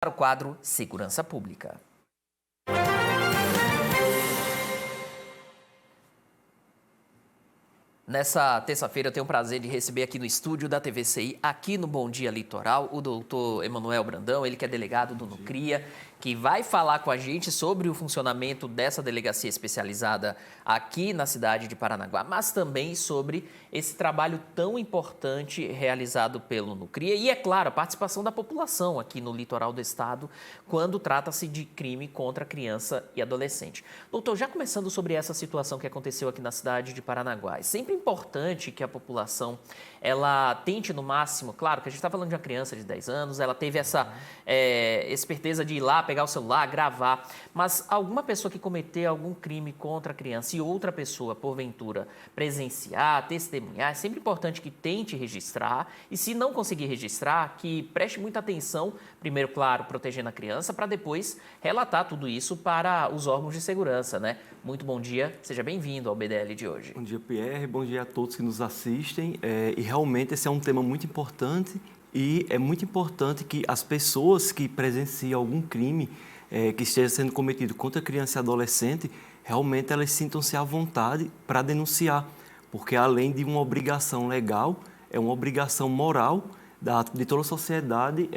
Para o quadro Segurança Pública. Nessa terça-feira eu tenho o prazer de receber aqui no estúdio da TVCI, aqui no Bom Dia Litoral, o doutor Emanuel Brandão, ele que é delegado do Nucria, que vai falar com a gente sobre o funcionamento dessa delegacia especializada aqui na cidade de Paranaguá, mas também sobre esse trabalho tão importante realizado pelo Nucria e, é claro, a participação da população aqui no litoral do estado quando trata-se de crime contra criança e adolescente. Doutor, já começando sobre essa situação que aconteceu aqui na cidade de Paranaguá, é sempre importante que a população ela tente no máximo, claro que a gente está falando de uma criança de 10 anos, ela teve essa esperteza de ir lá, pegar o celular, gravar, mas alguma pessoa que cometer algum crime contra a criança e outra pessoa, porventura, presenciar, testemunhar, é sempre importante que tente registrar e, se não conseguir registrar, que preste muita atenção, primeiro, claro, protegendo a criança, para depois relatar tudo isso para os órgãos de segurança, né? Muito bom dia, seja bem-vindo ao BDL de hoje. Bom dia, Pierre, bom dia a todos que nos assistem. E realmente esse é um tema muito importante e é muito importante que as pessoas que presenciam algum crime que esteja sendo cometido contra criança e adolescente, realmente elas sintam-se à vontade para denunciar, porque além de uma obrigação legal, é uma obrigação moral de toda a sociedade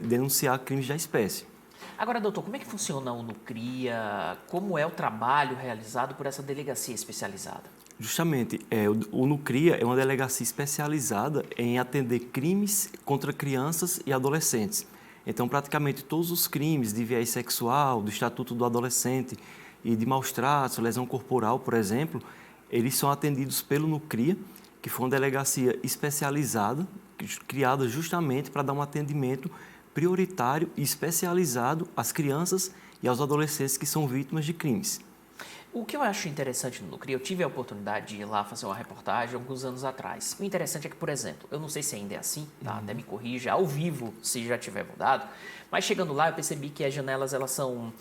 denunciar crimes da espécie. Agora, doutor, como é que funciona o Nucria? Como é o trabalho realizado por essa delegacia especializada? Justamente, o Nucria é uma delegacia especializada em atender crimes contra crianças e adolescentes. Então, praticamente todos os crimes de viés sexual, do Estatuto do Adolescente e de maus tratos, lesão corporal, por exemplo, eles são atendidos pelo Nucria, que foi uma delegacia especializada, criada justamente para dar um atendimento prioritário e especializado às crianças e aos adolescentes que são vítimas de crimes. O que eu acho interessante no Nucria, eu tive a oportunidade de ir lá fazer uma reportagem alguns anos atrás. O interessante é que, por exemplo, eu não sei se ainda é assim, tá? Até me corrija, ao vivo, se já tiver mudado, mas chegando lá eu percebi que as janelas elas são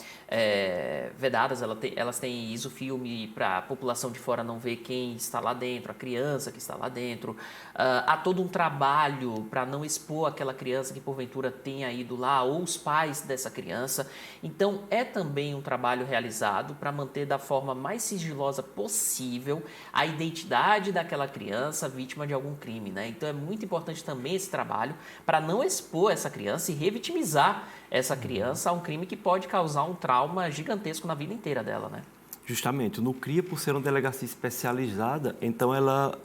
vedadas, elas têm isofilme para a população de fora não ver quem está lá dentro, a criança que está lá dentro. Há todo um trabalho para não expor aquela criança que porventura tenha ido lá ou os pais dessa criança. Então, é também um trabalho realizado para manter da forma mais sigilosa possível a identidade daquela criança vítima de algum crime, né? Então é muito importante também esse trabalho para não expor essa criança e revitimizar essa criança a um crime que pode causar um trauma gigantesco na vida inteira dela, né? Justamente, o Nucria, por ser uma delegacia especializada, então ela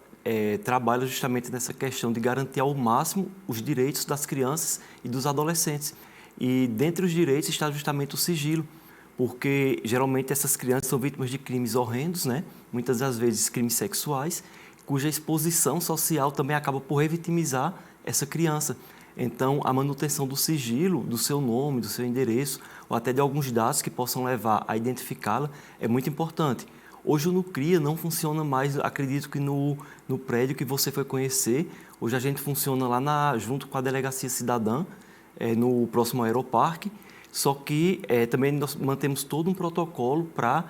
trabalha justamente nessa questão de garantir ao máximo os direitos das crianças e dos adolescentes. E dentre os direitos está justamente o sigilo, porque geralmente essas crianças são vítimas de crimes horrendos, né? Muitas das vezes crimes sexuais, cuja exposição social também acaba por revitimizar essa criança. Então, a manutenção do sigilo, do seu nome, do seu endereço, ou até de alguns dados que possam levar a identificá-la, é muito importante. Hoje o Nucria não funciona mais, acredito que no prédio que você foi conhecer. Hoje a gente funciona lá junto com a Delegacia Cidadã, no próximo Aeroparque. Só que também nós mantemos todo um protocolo para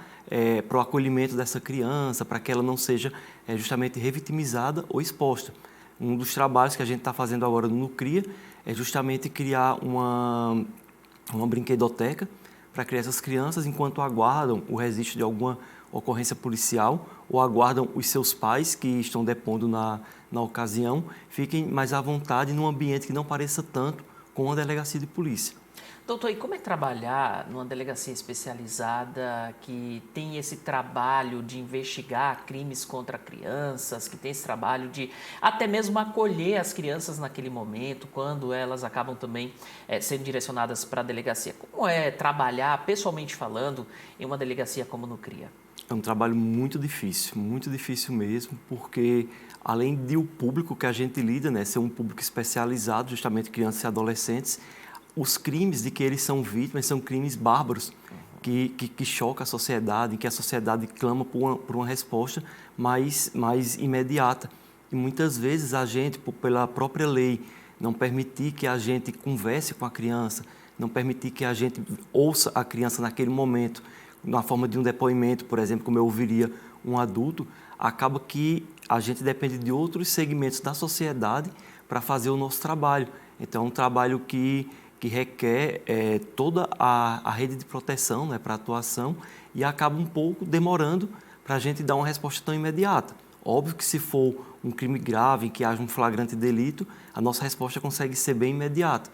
o acolhimento dessa criança, para que ela não seja justamente revitimizada ou exposta. Um dos trabalhos que a gente está fazendo agora no Nucria é justamente criar uma brinquedoteca para que essas crianças, enquanto aguardam o registro de alguma ocorrência policial ou aguardam os seus pais que estão depondo na ocasião, fiquem mais à vontade num ambiente que não pareça tanto com uma delegacia de polícia. Doutor, e como é trabalhar numa delegacia especializada que tem esse trabalho de investigar crimes contra crianças, que tem esse trabalho de até mesmo acolher as crianças naquele momento, quando elas acabam também sendo direcionadas para a delegacia? Como é trabalhar, pessoalmente falando, em uma delegacia como no Nucria? É um trabalho muito difícil mesmo, porque além de o público que a gente lida, né, ser um público especializado, justamente crianças e adolescentes, os crimes de que eles são vítimas são crimes bárbaros, que chocam a sociedade, em que a sociedade clama por uma resposta mais imediata. E muitas vezes a gente, pela própria lei, não permitir que a gente converse com a criança, não permitir que a gente ouça a criança naquele momento, na forma de um depoimento, por exemplo, como eu ouviria um adulto, acaba que a gente depende de outros segmentos da sociedade para fazer o nosso trabalho. Então, é um trabalho que que requer toda a rede de proteção, né, para atuação, e acaba um pouco demorando para a gente dar uma resposta tão imediata. Óbvio que se for um crime grave, em que haja um flagrante delito, a nossa resposta consegue ser bem imediata.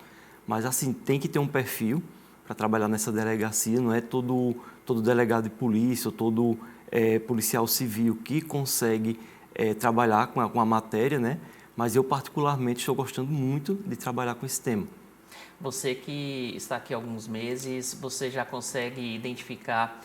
Mas, assim, tem que ter um perfil para trabalhar nessa delegacia, não é todo delegado de polícia ou todo policial civil que consegue trabalhar com a matéria, né? Mas eu, particularmente, estou gostando muito de trabalhar com esse tema. Você que está aqui há alguns meses, você já consegue identificar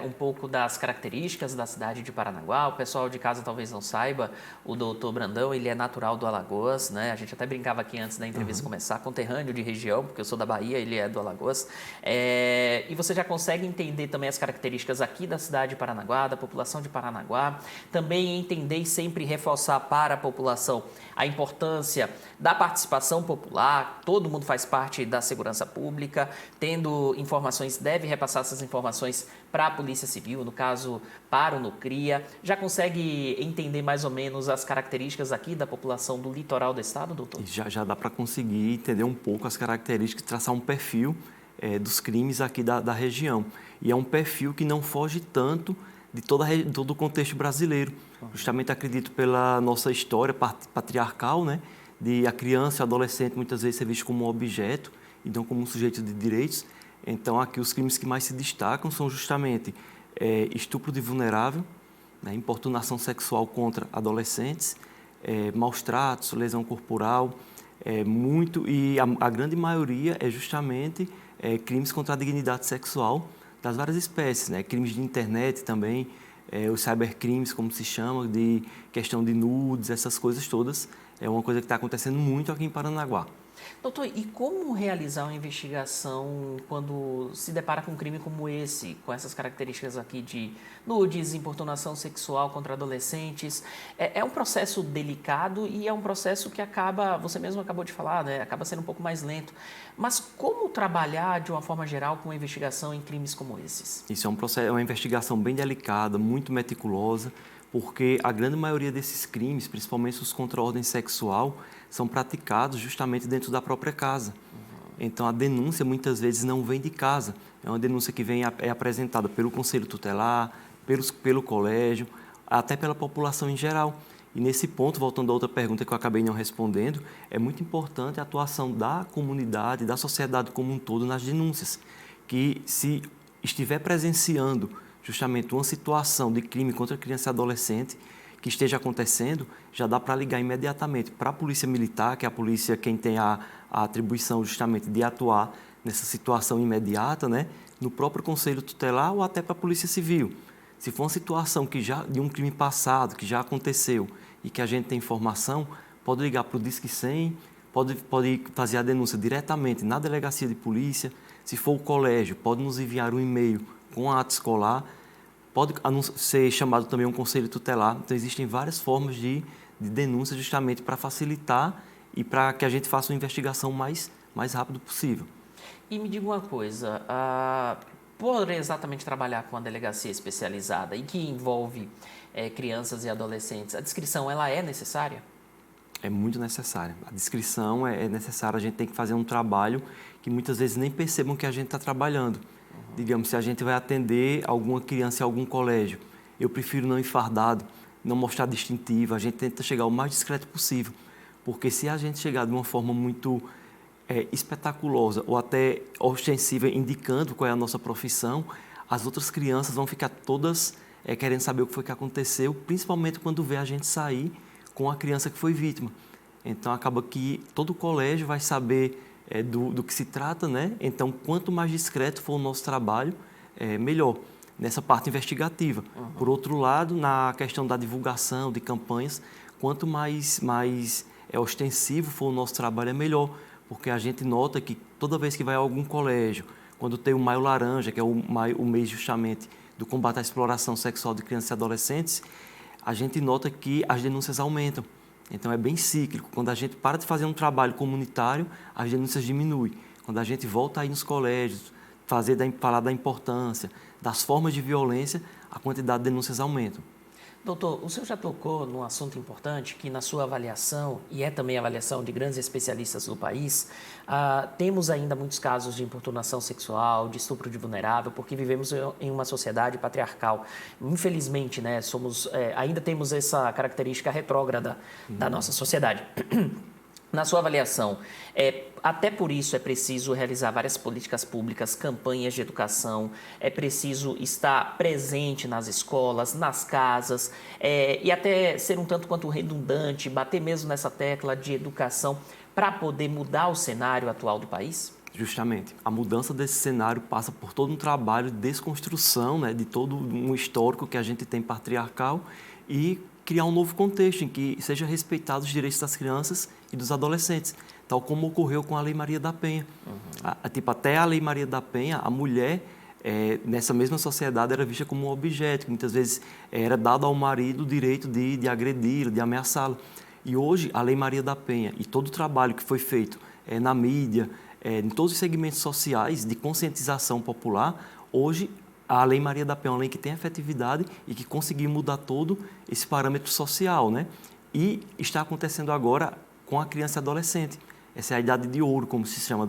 um pouco das características da cidade de Paranaguá? O pessoal de casa talvez não saiba, o doutor Brandão, ele é natural do Alagoas, né? A gente até brincava aqui antes da entrevista começar, conterrâneo de região, porque eu sou da Bahia, ele é do Alagoas. E você já consegue entender também as características aqui da cidade de Paranaguá, da população de Paranaguá, também entender e sempre reforçar para a população a importância da participação popular, todo mundo faz parte da segurança pública, tendo informações, deve repassar essas informações para a Polícia Civil, no caso, para o Nucria. Já consegue entender mais ou menos as características aqui da população do litoral do estado, doutor? Já dá para conseguir entender um pouco as características, traçar um perfil dos crimes aqui da região. E é um perfil que não foge tanto de todo o contexto brasileiro. Justamente acredito pela nossa história patriarcal, né? De a criança e o adolescente muitas vezes ser visto como um objeto e não como um sujeito de direitos. Então, aqui os crimes que mais se destacam são justamente estupro de vulnerável, né? Importunação sexual contra adolescentes, maus tratos, lesão corporal, e a grande maioria é justamente crimes contra a dignidade sexual das várias espécies, né? Crimes de internet também, os cybercrimes, como se chama, de questão de nudes, essas coisas todas, é uma coisa que está acontecendo muito aqui em Paranaguá. Doutor, e como realizar uma investigação quando se depara com um crime como esse, com essas características aqui de nudes, importunação sexual contra adolescentes? É um processo delicado e é um processo que acaba, você mesmo acabou de falar, né? Acaba sendo um pouco mais lento. Mas como trabalhar de uma forma geral com uma investigação em crimes como esses? Isso é uma investigação bem delicada, muito meticulosa, porque a grande maioria desses crimes, principalmente os contra a ordem sexual, são praticados justamente dentro da própria casa. Então, a denúncia muitas vezes não vem de casa, é uma denúncia que é apresentada pelo Conselho Tutelar, pelo colégio, até pela população em geral. E nesse ponto, voltando a outra pergunta que eu acabei não respondendo, é muito importante a atuação da comunidade, da sociedade como um todo nas denúncias, que se estiver presenciando justamente uma situação de crime contra criança e adolescente que esteja acontecendo, já dá para ligar imediatamente para a Polícia Militar, que é a polícia quem tem a atribuição justamente de atuar nessa situação imediata, né? No próprio Conselho Tutelar ou até para a Polícia Civil. Se for uma situação de um crime passado, que já aconteceu e que a gente tem informação, pode ligar para o Disque 100, pode fazer a denúncia diretamente na delegacia de polícia. Se for o colégio, pode nos enviar um e-mail com a ata escolar, pode ser chamado também um conselho tutelar. Então, existem várias formas de denúncia justamente para facilitar e para que a gente faça uma investigação mais rápido possível. E me diga uma coisa, por exatamente trabalhar com a delegacia especializada e que envolve crianças e adolescentes, a descrição ela é necessária? É muito necessária. A descrição é necessária, a gente tem que fazer um trabalho que muitas vezes nem percebam que a gente está trabalhando. Digamos, se a gente vai atender alguma criança em algum colégio, eu prefiro não ir fardado, não mostrar distintivo, a gente tenta chegar o mais discreto possível, porque se a gente chegar de uma forma muito espetaculosa ou até ostensiva, indicando qual é a nossa profissão, as outras crianças vão ficar todas querendo saber o que foi que aconteceu, principalmente quando vê a gente sair com a criança que foi vítima. Então, acaba que todo o colégio vai saber do que se trata, né? Então, quanto mais discreto for o nosso trabalho, melhor, nessa parte investigativa. Por outro lado, na questão da divulgação de campanhas, quanto mais ostensivo for o nosso trabalho, é melhor, porque a gente nota que toda vez que vai a algum colégio, quando tem o Maio Laranja, que é o mês justamente do combate à exploração sexual de crianças e adolescentes, a gente nota que as denúncias aumentam. Então, é bem cíclico. Quando a gente para de fazer um trabalho comunitário, as denúncias diminuem. Quando a gente volta a ir nos colégios, falar da importância, das formas de violência, a quantidade de denúncias aumenta. Doutor, o senhor já tocou num assunto importante que na sua avaliação, e é também a avaliação de grandes especialistas do país, temos ainda muitos casos de importunação sexual, de estupro de vulnerável, porque vivemos em uma sociedade patriarcal. Infelizmente, né, ainda temos essa característica retrógrada da nossa sociedade. Na sua avaliação, até por isso é preciso realizar várias políticas públicas, campanhas de educação, é preciso estar presente nas escolas, nas casas, e até ser um tanto quanto redundante, bater mesmo nessa tecla de educação para poder mudar o cenário atual do país? Justamente. A mudança desse cenário passa por todo um trabalho de desconstrução, né, de todo um histórico que a gente tem patriarcal e criar um novo contexto em que seja respeitados os direitos das crianças e dos adolescentes, tal como ocorreu com a Lei Maria da Penha. Até a Lei Maria da Penha, a mulher, nessa mesma sociedade, era vista como um objeto, que muitas vezes era dado ao marido o direito de agredi-la, de ameaçá-la. E hoje, a Lei Maria da Penha e todo o trabalho que foi feito na mídia, em todos os segmentos sociais de conscientização popular, hoje a Lei Maria da Penha é uma lei que tem efetividade e que conseguiu mudar todo esse parâmetro social, né? E está acontecendo agora com a criança e adolescente. Essa é a idade de ouro, como se chama,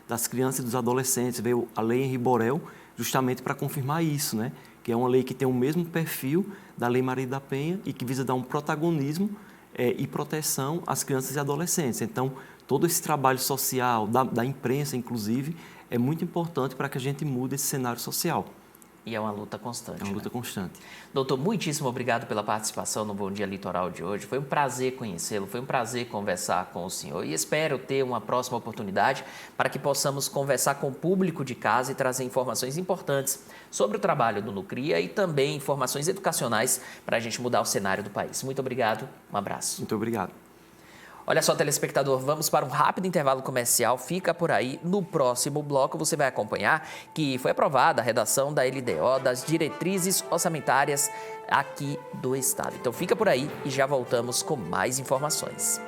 das crianças e dos adolescentes. Veio a Lei Henri Borel justamente para confirmar isso, né? Que é uma lei que tem o mesmo perfil da Lei Maria da Penha e que visa dar um protagonismo e proteção às crianças e adolescentes. Então, todo esse trabalho social, da imprensa, inclusive, é muito importante para que a gente mude esse cenário social. E é uma luta constante. É uma luta constante. Doutor, muitíssimo obrigado pela participação no Bom Dia Litoral de hoje. Foi um prazer conhecê-lo, foi um prazer conversar com o senhor. E espero ter uma próxima oportunidade para que possamos conversar com o público de casa e trazer informações importantes sobre o trabalho do Nucria e também informações educacionais para a gente mudar o cenário do país. Muito obrigado, um abraço. Muito obrigado. Olha só, telespectador, vamos para um rápido intervalo comercial. Fica por aí. No próximo bloco você vai acompanhar que foi aprovada a redação da LDO das diretrizes orçamentárias aqui do Estado. Então fica por aí e já voltamos com mais informações.